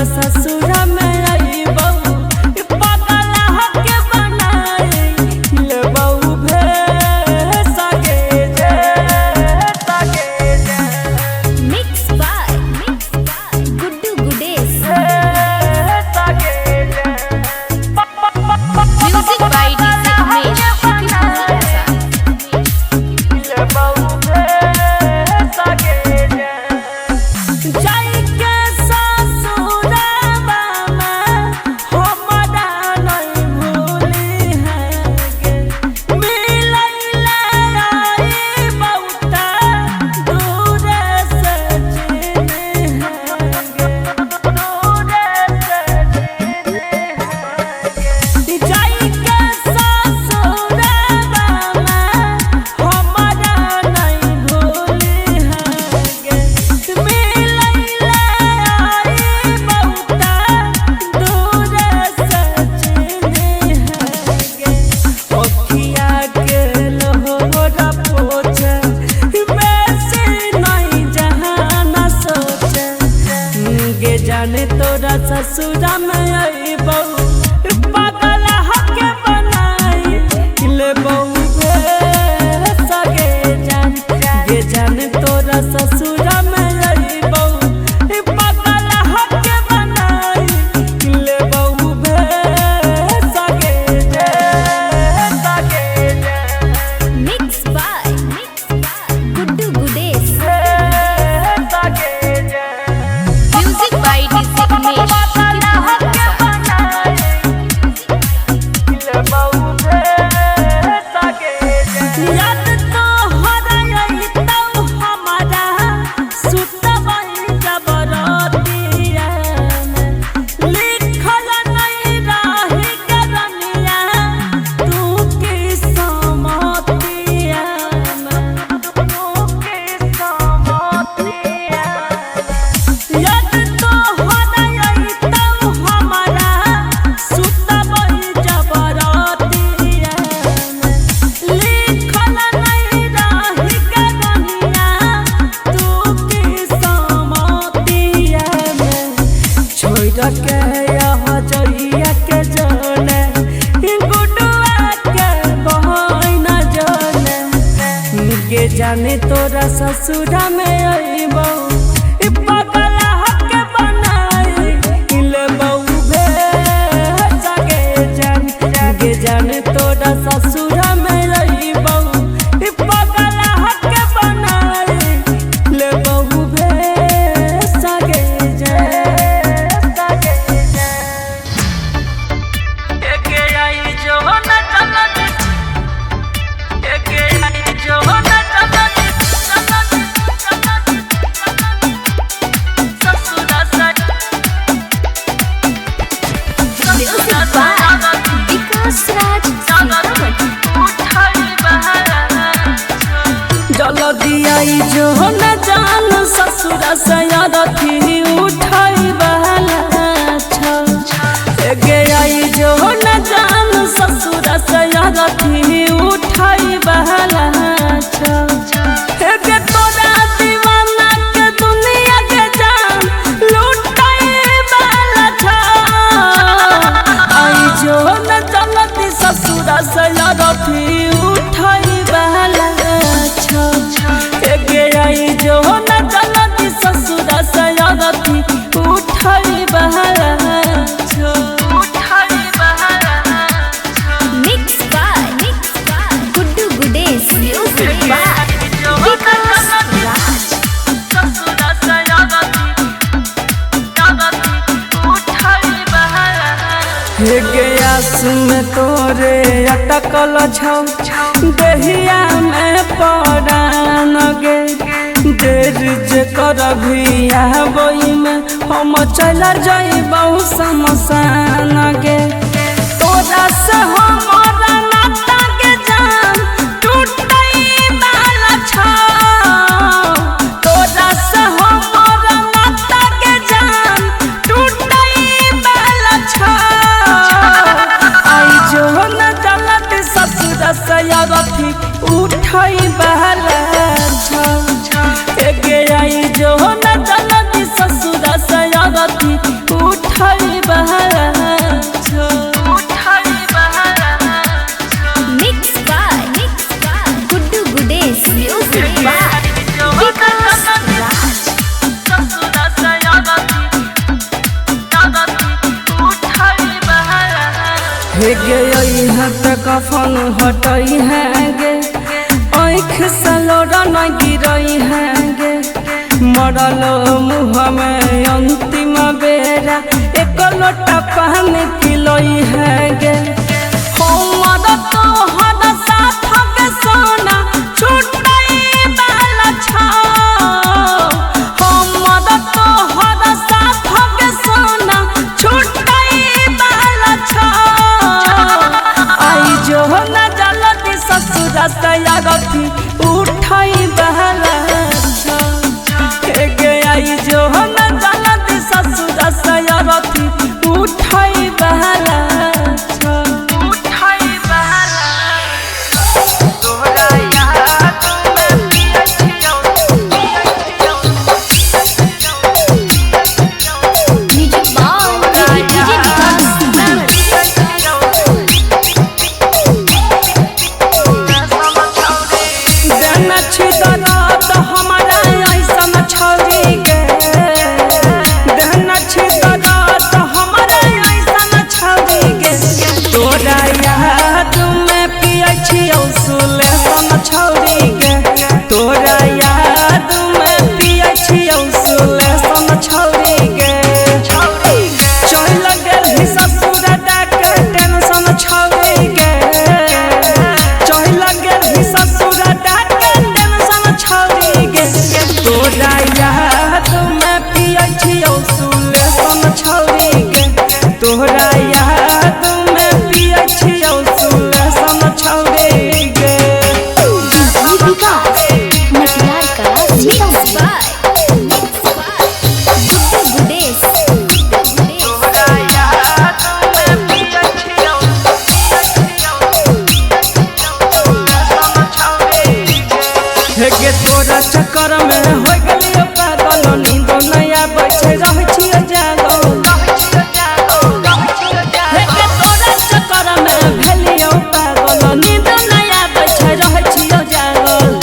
तोरा ससुरा में आई बहू पागल हके बनाई ले बहू भे सगे जे mix by Guddu Gudes music by DJ Umesh जाने तोरा ससुरा में आई बहू पागल हके बनाई ले बहू भे सगे जान गे जाने तोरा ससुरा में आई बहू पागल हके बनाई ले बहू भे सगे mix by Guddu Gudes music by DJ Umesh याद तो हराई तो हमारा सुतबई जबरतिया लिखल नहीं रही करनिया तू की समतिया याद तो हराई तो हमारा सुतबई जबरतिया लिखल नहीं रही करनिया तू की समतिया छोड़ के यहाँ जइया के जाने गुडुआ के बहन जाने गे जाने तोरा ससुरा में आई बहू पागल हके बनाई ले बहू भे सगे जान गे जाने तोरा ससुरा में आई बहू पागल हके बनाई ले बहू भे सगे म्यूजिक बाय विकास राज जल दियाई जो न जान ससुरा सयारथी उठाई बहला गे आई जो न जान ससुरा सयारथी उठाई बहला गे तोरा दीवाना के दुनिया के जान लुटाई बहला आई जो न चलती ससुरा सयारथी उठाई बहला गे आई जो न चलती ससुरा सयारथी उठाई बहला mix by Guddu Gudes music by Vikas Raj गयास में तोरे अटकल छौ दहिया में पड़ान गे देर जे करभी आबई में हम चल जाइबौ शमशान गे तोरा से हमारा नाता के जान टूटई वाला छौ तोरा से हमारा नाता के जान टूटई वाला छौ आई जो न चलत ससुर सयारथी उठई बहला छौ गे आई जो न चलत ससुर सयारथी उठ कफन हटई है गे आँख से लोरा न गिरई है गे मरल मुँह में अंतिम बेरा एक लोटा पानी पिलई है गे हमर तोहर साथ के सोना छुटई वाला छा हमर तोहर साथ के सोना छुटई वाला छा आई जो न जलती ससुर से अगथी उठई वाला छा गे आई जो न जलती ससुर से अगथी उठई वाला तोरा याद में पिया छियौ सुलेशन छौरी गे चल गेल ससुर डाके टेंशन छौरी गे चल गेल ससुर डाके टेंशन छौरी गे तोरा याद में पिया छियौ सुलेशन छौरी गे तोरा याद में पिया छियौ सुलेशन छौरी गे गे तोरा चक्कर में हो गेलियो पागल नींद नया बैठे रह छियो जागल गे तोरा चक्कर में भेलियो पागल नींद नया बैठे रह छियो जागल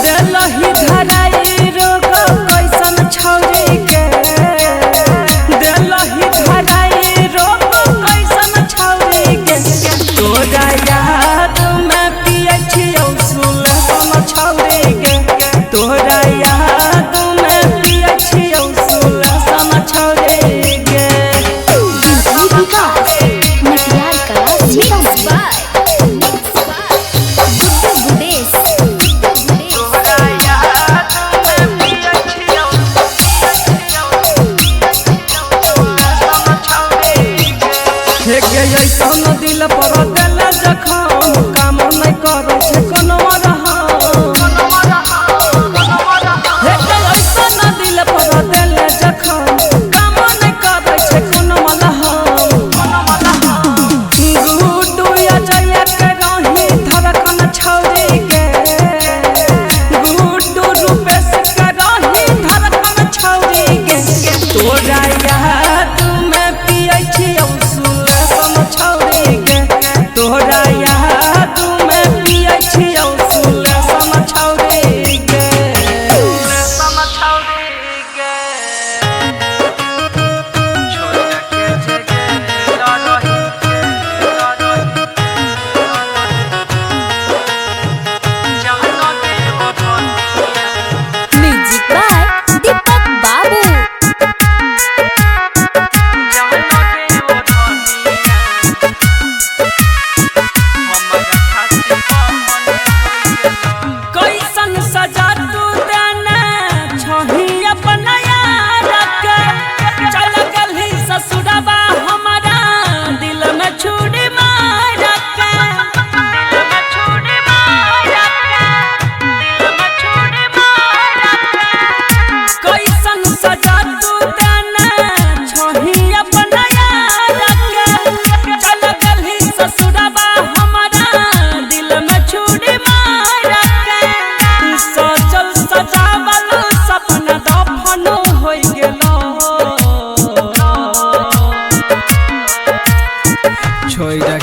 देलही धराई रोग कैसन छौरी के देलही धराई रोग कैसन छौरी के तोरा याद में पिए छियो छौरी गे तोरा याद में पिया छियौ सुलेशन छौरी गे ऐसन दिल पर दिल जखम काम नहीं करै छै कोनो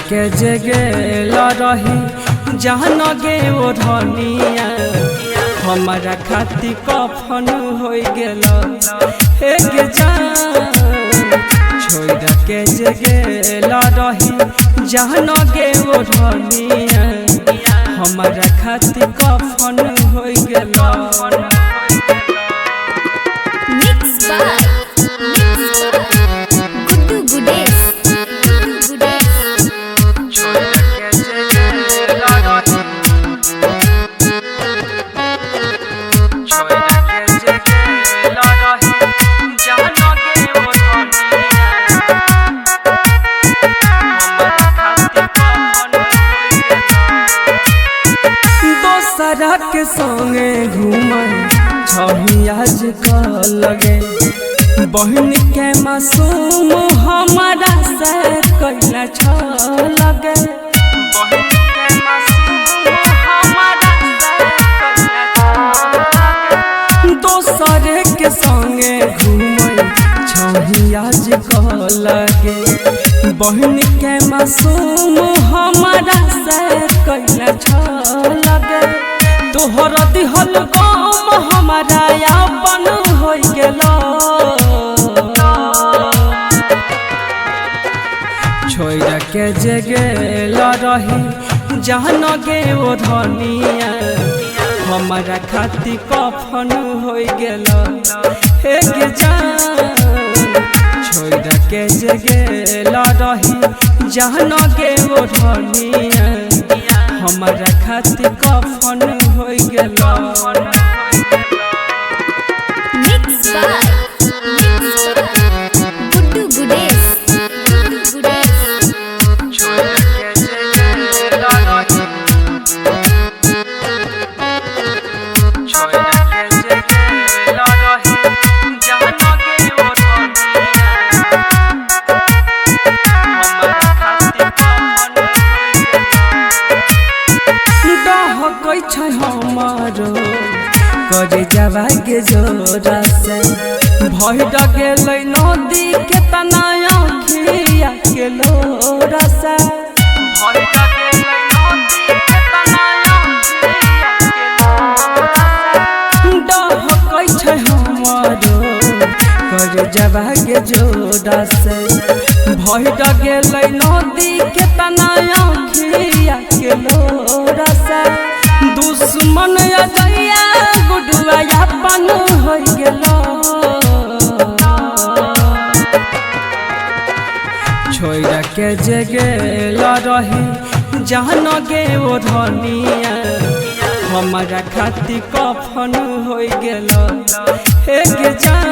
के जगेल रही जहन गे ओढ़निया हमारा खातिर कफन हो गेल एक जान छोड़ के जगेल रही जहन हमारा खातिर कफन हो गेल। Mixed by Guddu Gudes. दोसरा के संगे घूमन छही आज लगे बहन के मासूम हमारा से कैला छ लगे दोसरे के संगे घूमन छही आज लगे बहन के मासूम हमारा से कैला छ लगे तोहर दिहल गम हमारा अपन हो गेल। छोड़ के जगेल रही जहन गे ओ धनिया हमारा खातिर कफन हो गेल। हे गे जान छोड़ के जगेल रही जहन गे ओ धनिया हमारा खातिर कफन हो गेल। Mixed by Guddu Gudes. हमारो करे जावा के जोरा से भय गेल नदी के तना अखिया के लोरा से डहकै छै हमारो करे जावा के जोरा से भय गेल नदी के तना अखिया के लोरा से दुश्मन अजया गुडुआ अपन हो गेल। छोड़ के जगेल रही जहन गे ओ धनिया हमारा खातिर कफन हो गेल। हे गे जान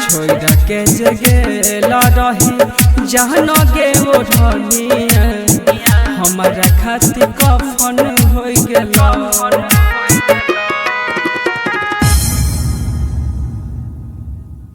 छोड़ के जगेल रही जहन गे ओ धनिया हमारा खातिर कफन हो गेल।